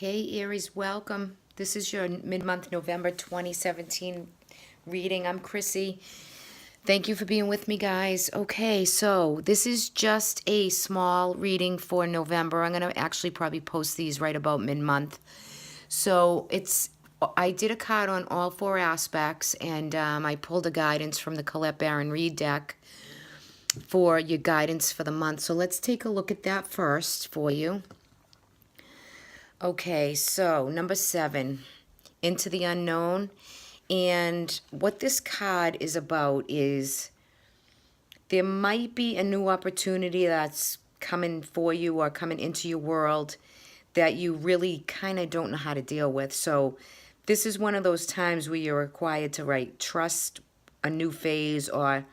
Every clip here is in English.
Hey Aries, welcome. This is your mid-month November 2017 reading. I'm Chrissy. Thank you for being with me, guys. Okay, so this is just a small reading for November. I'm going to actually probably post these right about mid-month. So I did a card on all four aspects, and I pulled a guidance from the Colette Baron Reed deck for your guidance for the month. So let's take a look at that first for you. Okay, so number 7, Into the Unknown. And what this card is about is there might be a new opportunity that's coming for you or coming into your world that you really kind of don't know how to deal with. So this is one of those times where you're required to trust a new phase or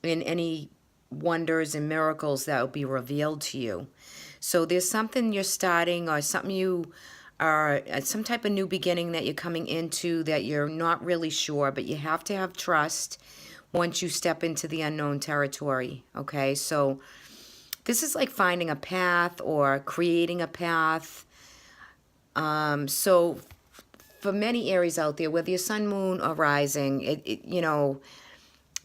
in any wonders and miracles that will be revealed to you. So there's something you're starting or something you are, some type of new beginning that you're coming into that you're not really sure, but you have to have trust once you step into the unknown territory, okay? So this is like finding a path or creating a path. So for many Aries out there, whether you're sun, moon, or rising,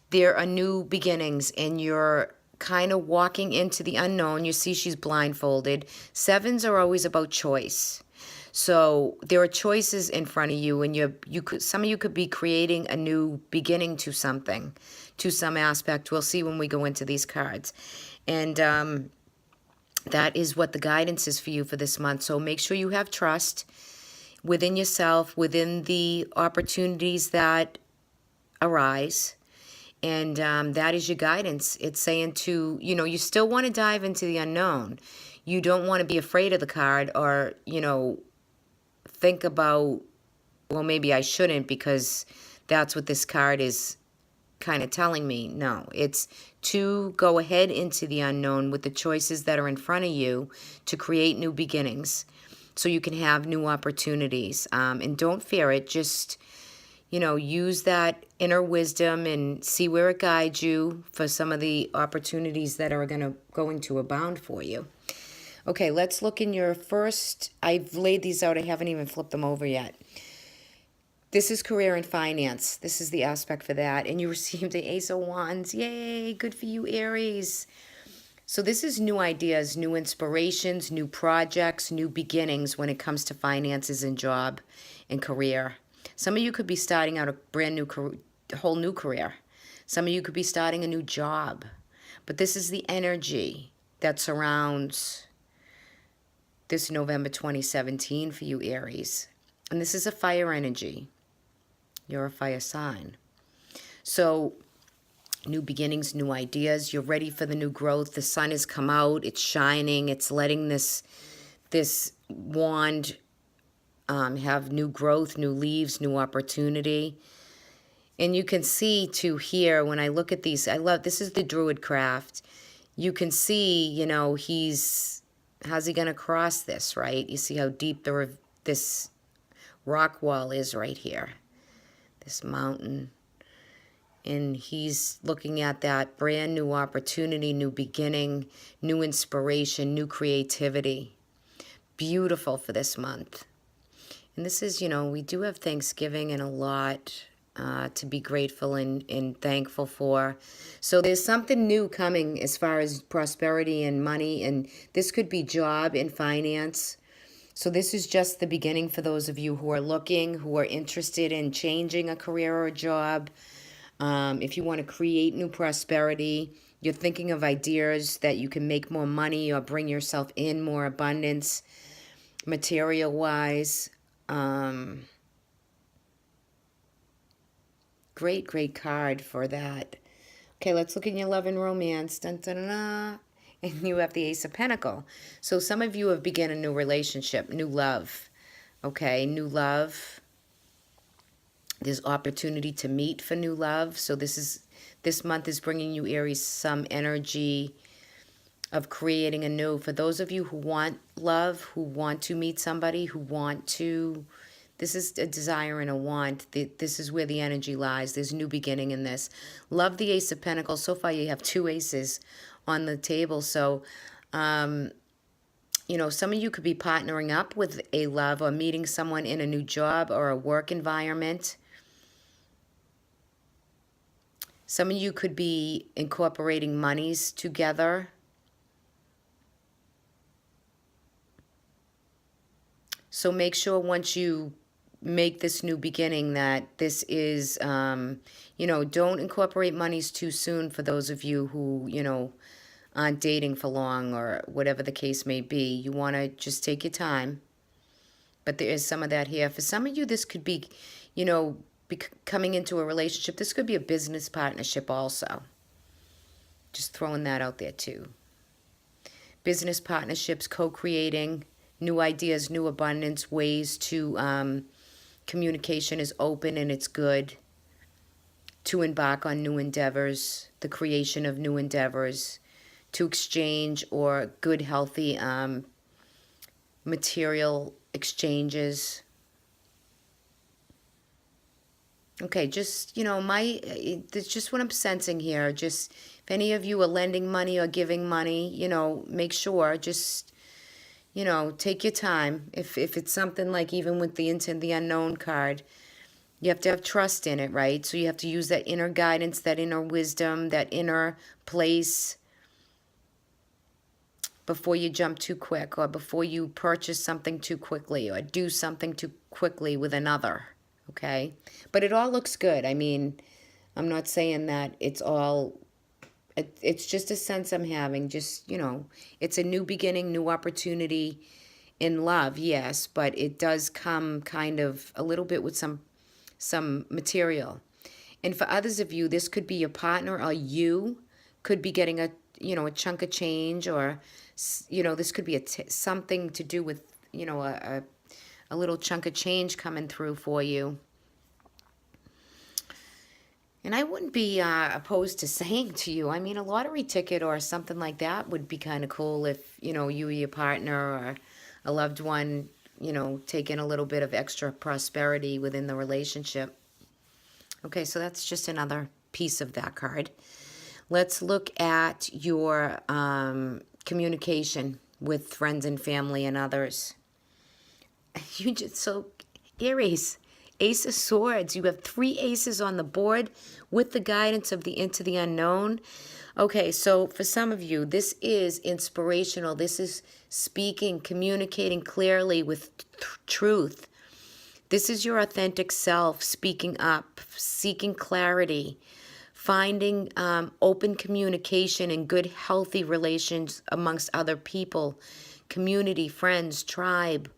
there are new beginnings and you're kind of walking into the unknown. You see she's blindfolded. Sevens are always about choice. So there are choices in front of you, and some of you could be creating a new beginning to something, to some aspect. We'll see when we go into these cards. And that is what the guidance is for you for this month. So make sure you have trust within yourself, within the opportunities that arise. And that is your guidance. It's saying you still want to dive into the unknown. You don't want to be afraid of the card or, think about, well, maybe I shouldn't because that's what this card is kind of telling me. No, it's to go ahead into the unknown with the choices that are in front of you to create new beginnings so you can have new opportunities. And don't fear it. Just use that inner wisdom and see where it guides you for some of the opportunities that are going to abound for you. Okay, let's look in your first. I've laid these out. I haven't even flipped them over yet. This is career and finance. This is the aspect for that. And you received the Ace of Wands. Yay, good for you, Aries. So this is new ideas, new inspirations, new projects, new beginnings when it comes to finances and job and career. Some of you could be starting out a brand new career, whole new career. Some of you could be starting a new job. But this is the energy that surrounds this November 2017 for you, Aries. And this is a fire energy. You're a fire sign. So new beginnings, new ideas. You're ready for the new growth. The sun has come out. It's shining. It's letting this wand have new growth, new leaves, new opportunity. And you can see here, when I look at these, this is the Druid craft. You can see, how's he going to cross this, right? You see how deep this rock wall is right here, this mountain. And he's looking at that brand new opportunity, new beginning, new inspiration, new creativity. Beautiful for this month. And this is, we do have Thanksgiving and a lot to be grateful and thankful for. So there's something new coming as far as prosperity and money. And this could be job and finance. So this is just the beginning for those of you who are looking, who are interested in changing a career or a job. If you want to create new prosperity, you're thinking of ideas that you can make more money or bring yourself in more abundance material-wise. Great card for that. Okay, let's look in your love and romance. Dun, dun, dun, dun. And you have the Ace of Pentacles. So some of you have begun a new relationship, new love. Okay, new love. There's opportunity to meet for new love. So this month is bringing you, Aries, some energy of creating a new. For those of you who want love, who want to meet somebody, this is a desire and a want. This is where the energy lies. There's new beginning in this. Love the Ace of Pentacles. So far you have 2 aces on the table. So You know, some of you could be partnering up with a love or meeting someone in a new job or a work environment. Some of you could be incorporating monies together. So make sure once you make this new beginning that this is, you know, don't incorporate monies too soon for those of you who, you know, aren't dating for long or whatever the case may be. You want to just take your time. But there is some of that here. For some of you, this could be, you know, coming into a relationship. This could be a business partnership also. Just throwing that out there too. Business partnerships, co-creating, new ideas, new abundance, ways to, communication is open and it's good. To embark on new endeavors, the creation of new endeavors, to exchange or good, healthy material exchanges. Okay, just, you know, it's just what I'm sensing here. Just, if any of you are lending money or giving money, you know, make sure, just, you know, take your time. If it's something like even with the Into the Unknown card, you have to have trust in it, right? So you have to use that inner guidance, that inner wisdom, that inner place before you jump too quick or before you purchase something too quickly or do something too quickly with another, okay? But it all looks good. I mean, I'm not saying that it's all, it's just a sense I'm having. Just, you know, it's a new beginning, new opportunity in love, yes, but it does come kind of a little bit with some material. And for others of you, this could be your partner or you could be getting a, you know, a chunk of change, or, you know, this could be something to do with, you know, a little chunk of change coming through for you. And I wouldn't be opposed to saying to you, I mean, a lottery ticket or something like that would be kind of cool if, you know, you or your partner or a loved one, you know, take in a little bit of extra prosperity within the relationship. Okay, so that's just another piece of that card. Let's look at your communication with friends and family and others. You just, so, Aries, Ace of Swords. You have 3 aces on the board with the guidance of the Into the Unknown. Okay, so for some of you, this is inspirational. This is speaking, communicating clearly with truth. This is your authentic self speaking up, seeking clarity, finding open communication and good, healthy relations amongst other people, community, friends, tribe,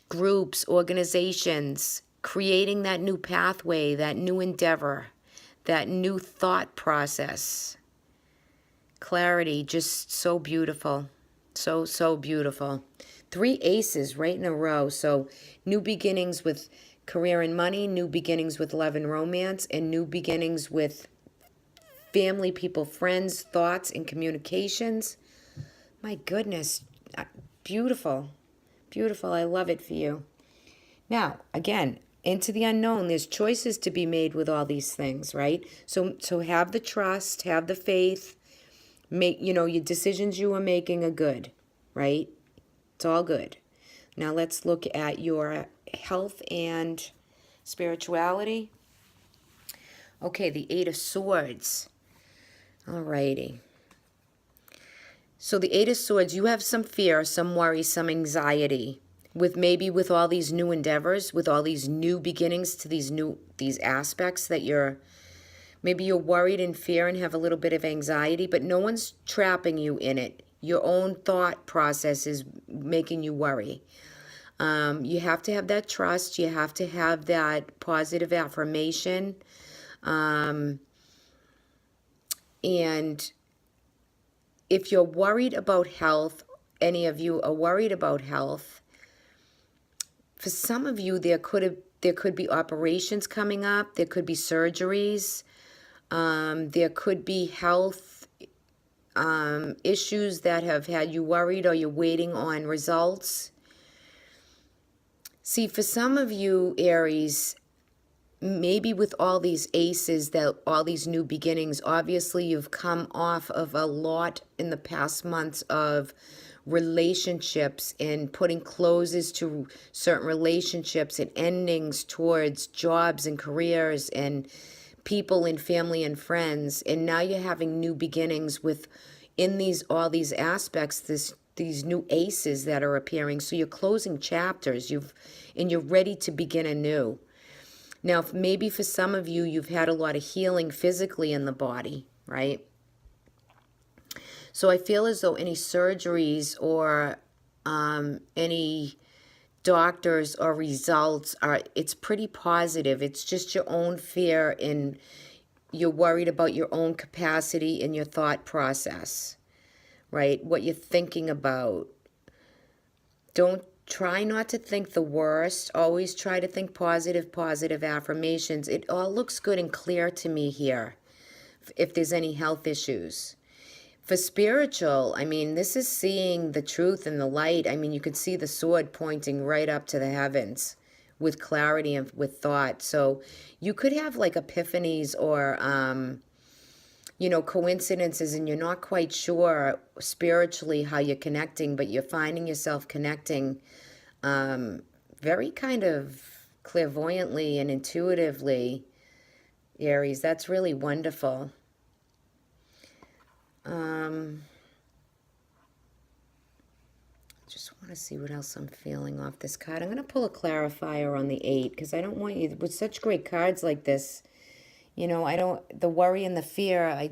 groups, organizations, creating that new pathway, that new endeavor, that new thought process. Clarity, just so beautiful. So, so beautiful. 3 aces right in a row. So new beginnings with career and money, new beginnings with love and romance, and new beginnings with family, people, friends, thoughts, and communications. My goodness, beautiful. Beautiful. I love it for you. Now, again, into the unknown, there's choices to be made with all these things, right? So have the trust, have the faith, make, you know, your decisions you are making are good, right? It's all good. Now let's look at your health and spirituality. Okay, the 8 of Swords. Alrighty. So the 8 of Swords, you have some fear, some worry, some anxiety with all these new endeavors, with all these new beginnings to these aspects that maybe you're worried and fear and have a little bit of anxiety, but no one's trapping you in it. Your own thought process is making you worry. You have to have that trust. You have to have that positive affirmation. And if you're worried about health, any of you are worried about health, for some of you, there could be operations coming up. There could be surgeries. There could be health issues that have had you worried, or you're waiting on results. See, for some of you, Aries, maybe with all these aces, all these new beginnings, obviously you've come off of a lot in the past months of relationships and putting closes to certain relationships and endings towards jobs and careers and people and family and friends. And now you're having new beginnings with in these all these aspects, these new aces that are appearing. So you're closing chapters. And you're ready to begin anew. Now, maybe for some of you, you've had a lot of healing physically in the body, right? So I feel as though any surgeries or any doctors or results it's pretty positive. It's just your own fear and you're worried about your own capacity and your thought process, right? What you're thinking about. Don't try not to think the worst. Always try to think positive affirmations. It all looks good and clear to me here if there's any health issues. For spiritual, I mean, this is seeing the truth and the light. I mean, you could see the sword pointing right up to the heavens with clarity and with thought. So you could have like epiphanies or coincidences, and you're not quite sure spiritually how you're connecting, but you're finding yourself connecting very kind of clairvoyantly and intuitively, Aries. That's really wonderful. Just want to see what else I'm feeling off this card. I'm going to pull a clarifier on the 8 because I don't want you, with such great cards like this, the worry and the fear,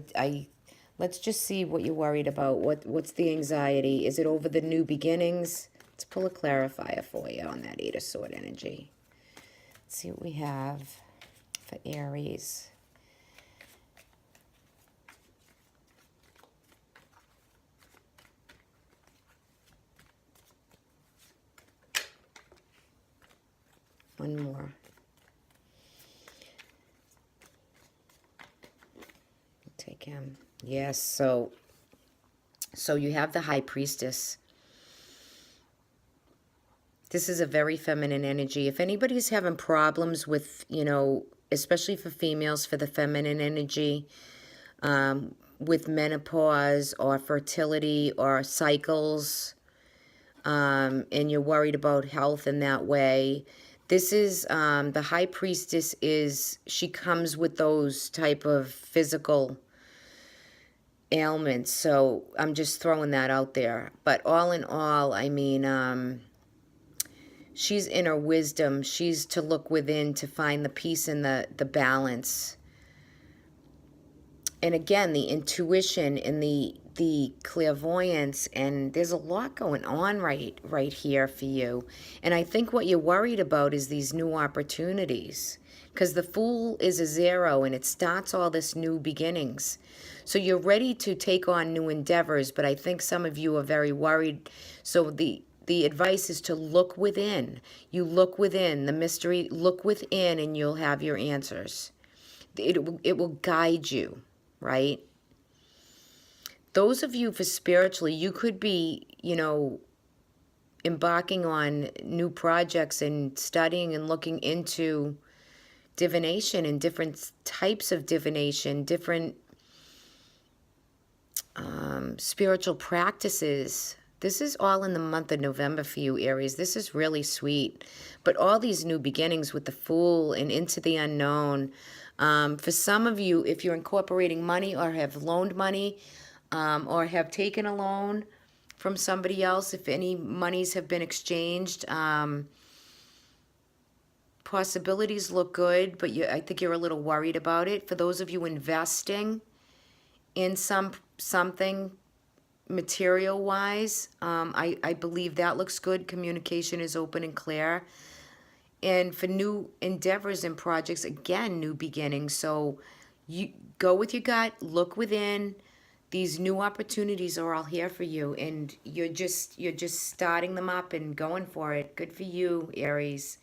let's just see what you're worried about. What's the anxiety? Is it over the new beginnings? Let's pull a clarifier for you on that 8 of Sword energy. Let's see what we have for Aries. One more. Take him. Yes, so you have the High Priestess. This is a very feminine energy. If anybody's having problems with, especially for females, for the feminine energy, with menopause or fertility or cycles, and you're worried about health in that way, this is, the High Priestess she comes with those type of physical ailments. So I'm just throwing that out there. But all in all, I mean, she's inner wisdom. She's to look within to find the peace and the balance. And again, the intuition and the clairvoyance, and there's a lot going on right here for you. And I think what you're worried about is these new opportunities, because the Fool is a 0 and it starts all this new beginnings. So you're ready to take on new endeavors, but I think some of you are very worried. So the advice is to look within. You look within the mystery, look within, and you'll have your answers. It will guide you, right? Those of you for spiritually, you could be, embarking on new projects and studying and looking into divination and different types of divination, different spiritual practices. This is all in the month of November for you, Aries. This is really sweet. But all these new beginnings with the Fool and into the unknown. For some of you, if you're incorporating money or have loaned money or have taken a loan from somebody else, if any monies have been exchanged, possibilities look good, but I think you're a little worried about it. For those of you investing in something material-wise, I believe that looks good. Communication is open and clear. And for new endeavors and projects, again, new beginnings. So you go with your gut, look within. These new opportunities are all here for you, and you're just starting them up and going for it. Good for you, Aries.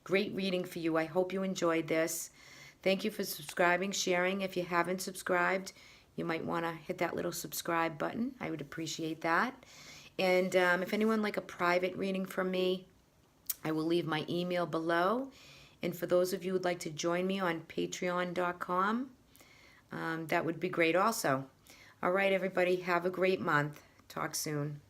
Great reading for you. I hope you enjoyed this. Thank you for subscribing, sharing. If you haven't subscribed, you might want to hit that little subscribe button. I would appreciate that. And if anyone would like a private reading from me, I will leave my email below. And for those of you who would like to join me on patreon.com, that would be great also. All right, everybody, have a great month. Talk soon.